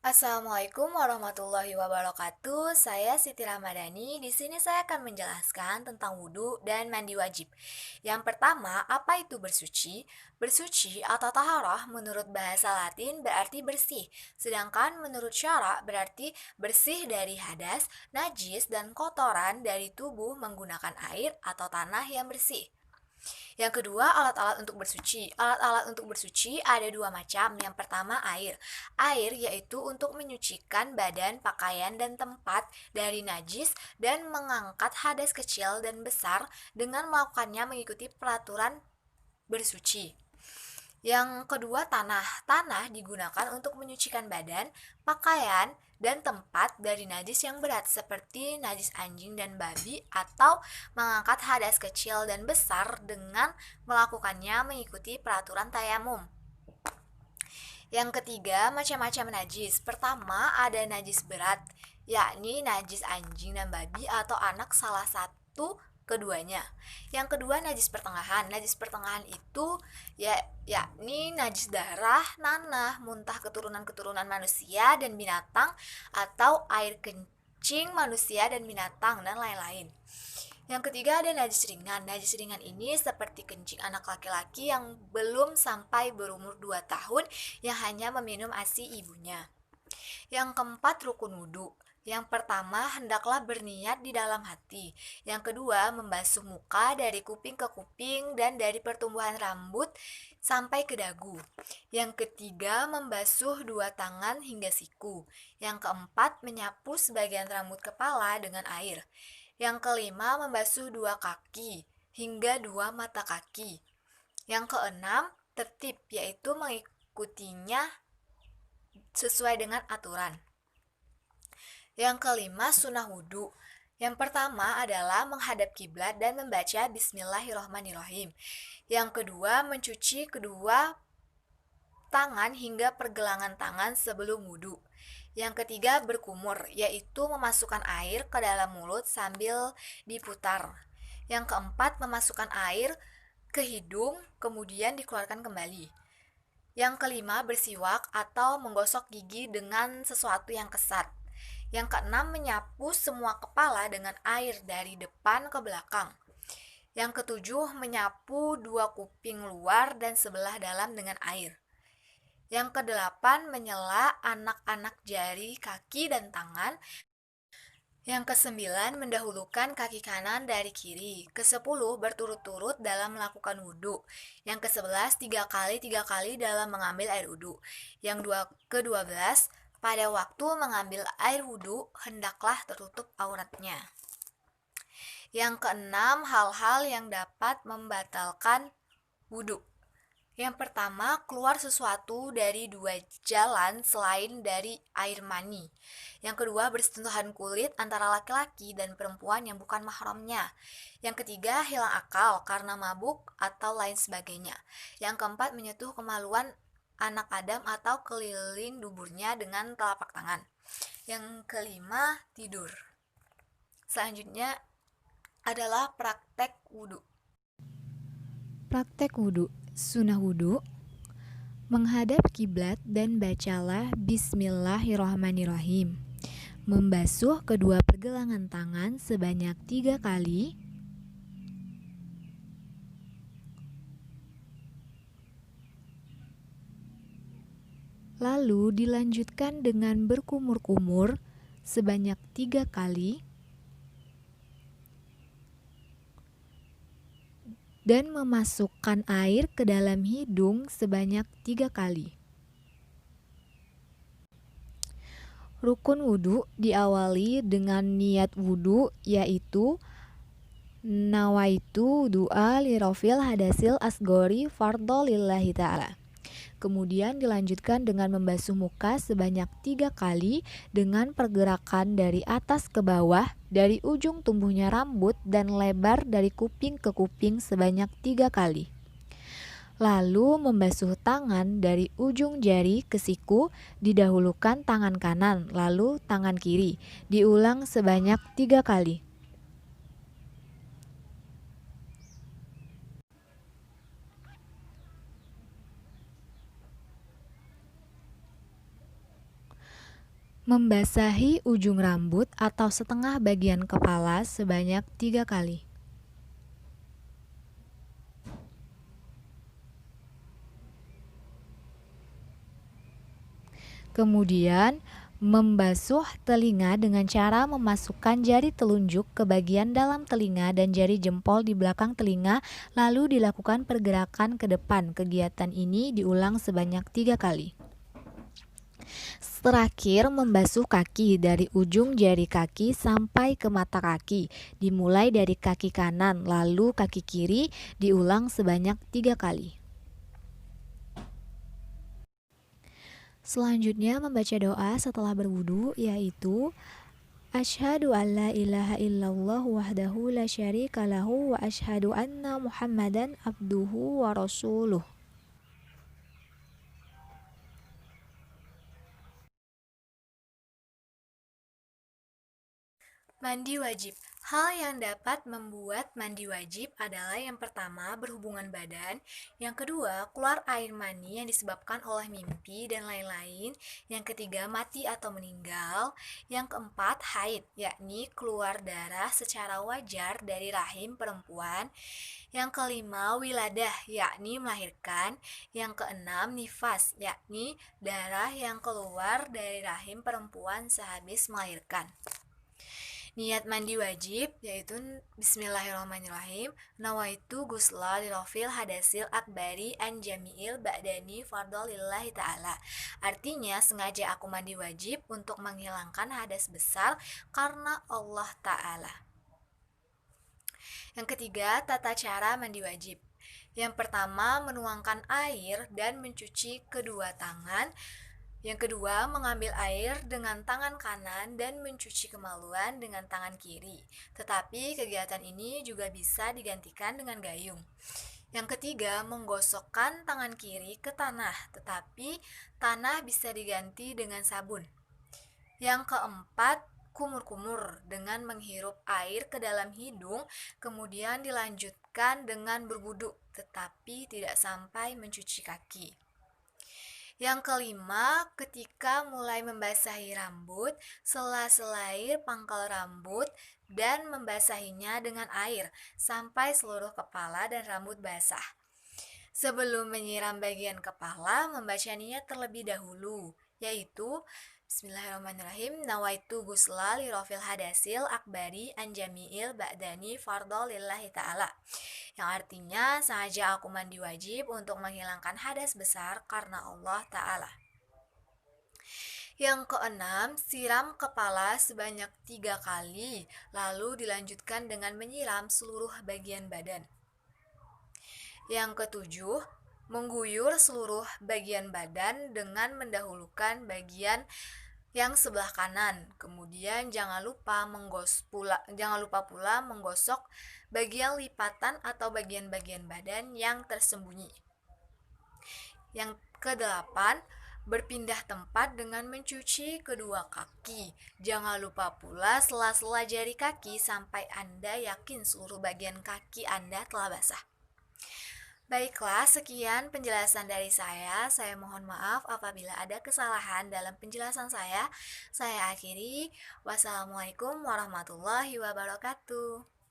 Assalamualaikum warahmatullahi wabarakatuh. Saya Siti Ramadhani. Di sini saya akan menjelaskan tentang wudhu dan mandi wajib. Yang pertama, apa itu bersuci? Bersuci atau taharah menurut bahasa Latin berarti bersih, sedangkan menurut syara berarti bersih dari hadas, najis, dan kotoran dari tubuh menggunakan air atau tanah yang bersih. Yang kedua, alat-alat untuk bersuci. Alat-alat untuk bersuci ada dua macam. Yang pertama, air. Air yaitu untuk menyucikan badan, pakaian, dan tempat dari najis dan mengangkat hadas kecil dan besar dengan melakukannya mengikuti peraturan bersuci. Yang kedua, tanah. Tanah digunakan untuk menyucikan badan, pakaian, dan tempat dari najis yang berat seperti najis anjing dan babi atau mengangkat hadas kecil dan besar dengan melakukannya mengikuti peraturan tayamum. Yang ketiga, macam-macam najis. Pertama, ada najis berat, yakni najis anjing dan babi atau anak salah satu keduanya. Yang kedua, najis pertengahan. Najis pertengahan itu yakni najis darah, nanah, muntah keturunan-keturunan manusia dan binatang atau air kencing manusia dan binatang dan lain-lain. Yang ketiga ada najis ringan. Najis ringan ini seperti kencing anak laki-laki yang belum sampai berumur 2 tahun yang hanya meminum ASI ibunya. Yang keempat, rukun wudhu. Yang pertama, hendaklah berniat di dalam hati. Yang kedua, membasuh muka dari kuping ke kuping dan dari pertumbuhan rambut sampai ke dagu. Yang ketiga, membasuh dua tangan hingga siku. Yang keempat, menyapu sebagian rambut kepala dengan air. Yang kelima, membasuh dua kaki hingga dua mata kaki. Yang keenam, tertib, yaitu mengikutinya sesuai dengan aturan. Yang kelima, sunnah wudhu. Yang pertama adalah menghadap kiblat dan membaca Bismillahirrahmanirrahim. Yang kedua, mencuci kedua tangan hingga pergelangan tangan sebelum wudhu. Yang ketiga, berkumur, yaitu memasukkan air ke dalam mulut sambil diputar. Yang keempat, memasukkan air ke hidung, kemudian dikeluarkan kembali. Yang kelima, bersiwak atau menggosok gigi dengan sesuatu yang kesat. Yang keenam, menyapu semua kepala dengan air dari depan ke belakang. Yang ketujuh, menyapu dua kuping luar dan sebelah dalam dengan air. Yang kedelapan, menyela anak-anak jari, kaki, dan tangan. Yang kesembilan, mendahulukan kaki kanan dari kiri. Kesepuluh, berturut-turut dalam melakukan wudhu. Yang kesebelas, tiga kali dalam mengambil air wudhu. Yang kedua belas, pada waktu mengambil air wudhu, hendaklah tertutup auratnya. Yang keenam, hal-hal yang dapat membatalkan wudhu. Yang pertama, keluar sesuatu dari dua jalan selain dari air mani. Yang kedua, bersentuhan kulit antara laki-laki dan perempuan yang bukan mahramnya. Yang ketiga, hilang akal karena mabuk atau lain sebagainya. Yang keempat, menyentuh kemaluan anak Adam atau keliling duburnya dengan telapak tangan. Yang kelima, tidur. Selanjutnya adalah praktek wudhu. Praktek wudhu. Sunnah wudhu, menghadap kiblat dan bacalah Bismillahirrahmanirrahim. Membasuh kedua pergelangan tangan sebanyak 3 kali. Lalu dilanjutkan dengan berkumur-kumur sebanyak 3 kali. Dan memasukkan air ke dalam hidung sebanyak 3 kali. Rukun wudhu diawali dengan niat wudhu, yaitu nawaitu du'a li rafil hadasil asgori fardho lillahi ta'ala. Kemudian dilanjutkan dengan membasuh muka sebanyak 3 kali dengan pergerakan dari atas ke bawah dari ujung tumbuhnya rambut dan lebar dari kuping ke kuping sebanyak 3 kali. Lalu membasuh tangan dari ujung jari ke siku, didahulukan tangan kanan, lalu tangan kiri. Diulang sebanyak 3 kali. Membasahi ujung rambut atau setengah bagian kepala sebanyak 3 kali. Kemudian, membasuh telinga dengan cara memasukkan jari telunjuk ke bagian dalam telinga dan jari jempol di belakang telinga, lalu dilakukan pergerakan ke depan. Kegiatan ini diulang sebanyak 3 kali. Terakhir, membasuh kaki dari ujung jari kaki sampai ke mata kaki. Dimulai dari kaki kanan, lalu kaki kiri, diulang sebanyak 3 kali. Selanjutnya membaca doa setelah berwudu, yaitu Asyhadu an la ilaha illallah wahdahu la syarika lahu wa asyhadu anna Muhammadan abduhu wa rasuluh. Mandi wajib. Hal yang dapat membuat mandi wajib adalah yang pertama berhubungan badan, yang kedua keluar air mani yang disebabkan oleh mimpi dan lain-lain, yang ketiga mati atau meninggal, yang keempat haid, yakni keluar darah secara wajar dari rahim perempuan, yang kelima wiladah, yakni melahirkan, yang keenam nifas, yakni darah yang keluar dari rahim perempuan sehabis melahirkan. Niat mandi wajib yaitu Bismillahirrahmanirrahim. Nawaitu gusla lirofil hadasil akbari an jami'il ba'dani fardolillahi ta'ala. Artinya sengaja aku mandi wajib untuk menghilangkan hadas besar karena Allah Ta'ala. Yang ketiga, tata cara mandi wajib. Yang pertama, menuangkan air dan mencuci kedua tangan. Yang kedua, mengambil air dengan tangan kanan dan mencuci kemaluan dengan tangan kiri. Tetapi kegiatan ini juga bisa digantikan dengan gayung. Yang ketiga, menggosokkan tangan kiri ke tanah, tetapi tanah bisa diganti dengan sabun. Yang keempat, kumur-kumur dengan menghirup air ke dalam hidung, kemudian dilanjutkan dengan berwudu, tetapi tidak sampai mencuci kaki. Yang kelima, ketika mulai membasahi rambut, sela-selai pangkal rambut dan membasahinya dengan air sampai seluruh kepala dan rambut basah. Sebelum menyiram bagian kepala, membaca niat terlebih dahulu, yaitu Bismillahirrahmanirrahim. Nawaitu gusla lirofil hadasil akbari anjamiil ba'dani fardolillahi ta'ala. Yang artinya sengaja aku mandi wajib untuk menghilangkan hadas besar karena Allah Ta'ala. Yang keenam, siram kepala sebanyak 3 kali, lalu dilanjutkan dengan menyiram seluruh bagian badan. Yang ketujuh, mengguyur seluruh bagian badan dengan mendahulukan bagian yang sebelah kanan. Kemudian jangan lupa pula menggosok bagian lipatan atau bagian-bagian badan yang tersembunyi. Yang kedelapan, berpindah tempat dengan mencuci kedua kaki. Jangan lupa pula sela-sela jari kaki sampai Anda yakin seluruh bagian kaki Anda telah basah. Baiklah, sekian penjelasan dari saya. Saya mohon maaf apabila ada kesalahan dalam penjelasan saya. Saya akhiri. Wassalamualaikum warahmatullahi wabarakatuh.